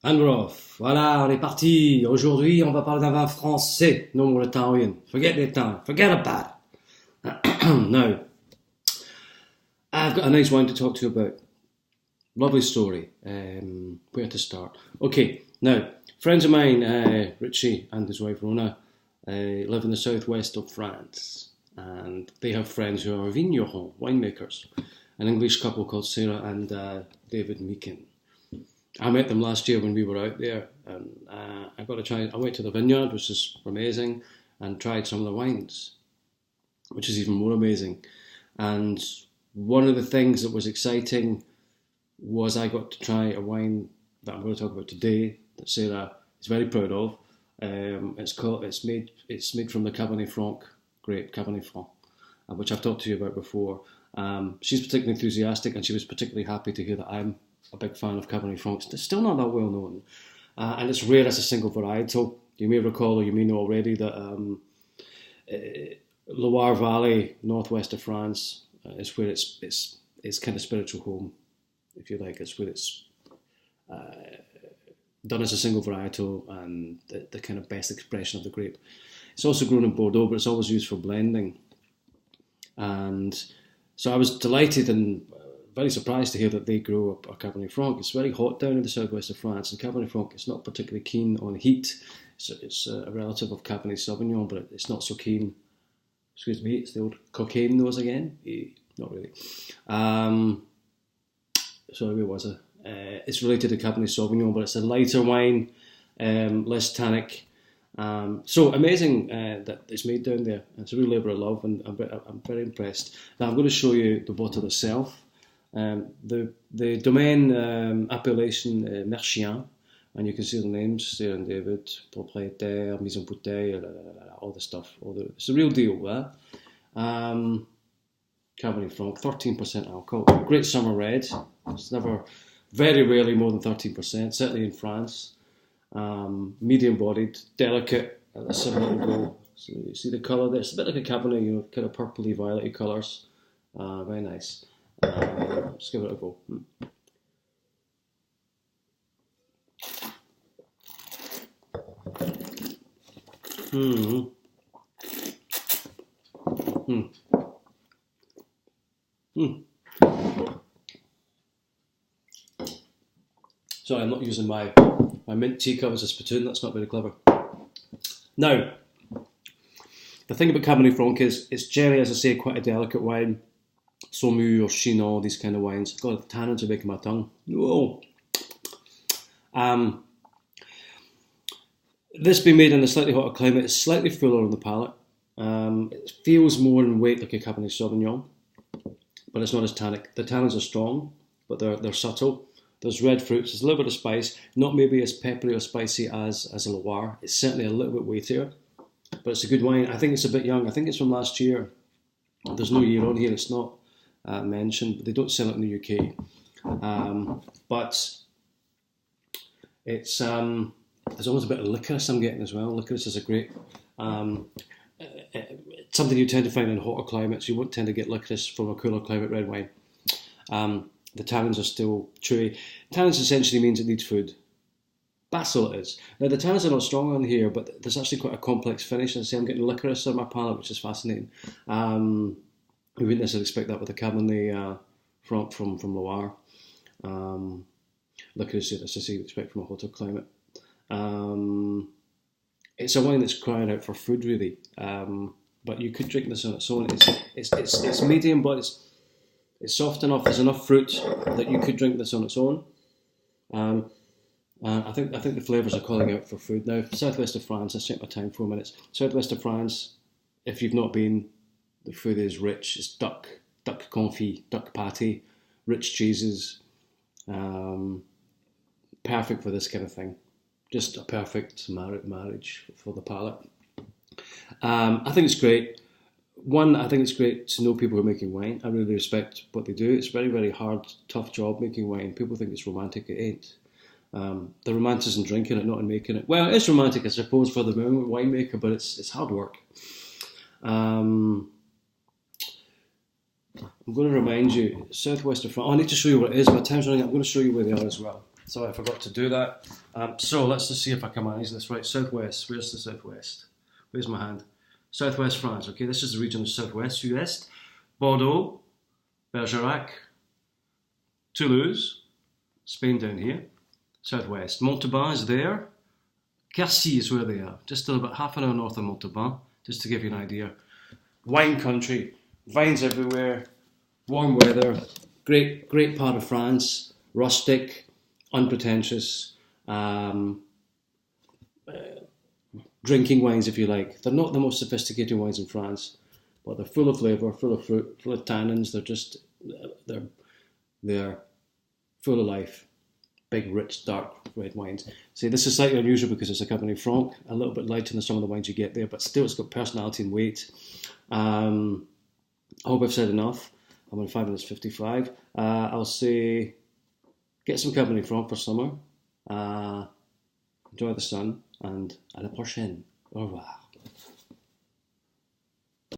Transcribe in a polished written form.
And we're off. Voilà, on est parti. Aujourd'hui, on va parler d'un vin français, no more Italian. Forget the Italian. Forget about it. Now, I've got a nice wine to talk to you about. Lovely story. Where to start? Okay, now, friends of mine, Richie and his wife Rona, live in the southwest of France. And they have friends who are vignerons, winemakers. An English couple called Sarah and David Meakin. I met them last year when we were out there, and I went to the vineyard, which is amazing, and tried some of the wines, which is even more amazing. And one of the things that was exciting was I got to try a wine that I'm going to talk about today that Sarah is very proud of. It's made from the Cabernet Franc grape, Cabernet Franc, which I've talked to you about before. She's particularly enthusiastic, and she was particularly happy to hear that I'm a big fan of Cabernet Franc. It's still not that well known, and it's rare as a single varietal. You may recall, or you may know already, that Loire Valley, northwest of France, is where it's kind of spiritual home, if you like. It's where it's done as a single varietal and the kind of best expression of the grape. It's also grown in Bordeaux, but it's always used for blending. And so I was delighted and very surprised to hear that they grow a Cabernet Franc. It's very hot down in the southwest of France, and Cabernet Franc is not particularly keen on heat. It's a relative of Cabernet Sauvignon, but it's not so keen. Excuse me, it's the old cocaine nose again. Not really. Sorry, where was I? It's related to Cabernet Sauvignon, but it's a lighter wine, less tannic. So amazing that it's made down there. It's a real labour of love, and I'm very impressed. Now I'm going to show you the bottle itself. The domain appellation Merchien, and you can see the names, Sarah and David, propriétaire, mise en bouteille, all the stuff. It's the real deal, eh? Cabernet Franc, 13% alcohol. Great summer red. It's very rarely more than 13%, certainly in France. Medium-bodied, delicate, a similar go. So you see the colour there. It's a bit like a Cabernet, kind of purpley, violet colours. Very nice. Let's give it a go. Sorry, I'm not using my mint teacup as a spittoon. That's not very clever. Now, the thing about Cabernet Franc is it's generally, as I say, quite a delicate wine. Saumur or Chinon, these kind of wines. God, the tannins are making my tongue. Whoa. This being made in a slightly hotter climate, it's slightly fuller on the palate. It feels more in weight like a Cabernet Sauvignon, but it's not as tannic. The tannins are strong, but they're subtle. There's red fruits, there's a little bit of spice, not maybe as peppery or spicy as a Loire. It's certainly a little bit weightier, but it's a good wine. I think it's a bit young. I think it's from last year. There's no year on here, it's not mentioned, but they don't sell it in the UK. But it's there's almost a bit of licorice I'm getting as well. Licorice is a great something you tend to find in hotter climates. You won't tend to get licorice from a cooler climate red wine. The tannins are still chewy. Tannins essentially means it needs food. That's all it is. Now the tannins are not strong on here, but there's actually quite a complex finish. As I say, I'm getting licorice on my palate, which is fascinating. You wouldn't necessarily expect that with a Cabernet Franc from Loire. Licorice, as I say, you expect from a hotter climate. It's a wine that's crying out for food, really. But you could drink this on its own. It's medium, but it's soft enough. There's enough fruit that you could drink this on its own. I think the flavours are calling out for food. Now, southwest of France, I checked my time, 4 minutes. Southwest of France, if you've not been, the food is rich. It's duck confit, duck pâté, rich cheeses. Perfect for this kind of thing. Just a perfect marriage for the palate. I think it's great. I think it's great to know people who are making wine. I really respect what they do. It's a very, very hard, tough job making wine. People think it's romantic. It ain't. The romance is in drinking it, not in making it. Well, it's romantic, I suppose, for the winemaker, but it's hard work. I'm going to remind you, southwest of France. I need to show you what it is. My time's running out. I'm going to show you where they are as well. So I forgot to do that. So let's just see if I can manage this right. Southwest. Where's the southwest? Where's my hand? Southwest France. Okay, this is the region of southwest. Sud-Est. Bordeaux. Bergerac. Toulouse. Spain down here. Southwest. Montauban is there. Quercy is where they are. Just about half an hour north of Montauban. Just to give you an idea. Wine country. Vines everywhere. Warm weather. Great part of France. Rustic. Unpretentious. Drinking wines, if you like. They're not the most sophisticated wines in France, but they're full of flavour, full of fruit, full of tannins. They're full of life. Big, rich, dark red wines. See, this is slightly unusual because it's a Cabernet Franc, a little bit lighter than some of the wines you get there, but still it's got personality and weight. I hope I've said enough. I'm on 5 minutes 55. I'll say, get some Cabernet Franc for summer. Enjoy the sun, and à la prochaine. Au revoir.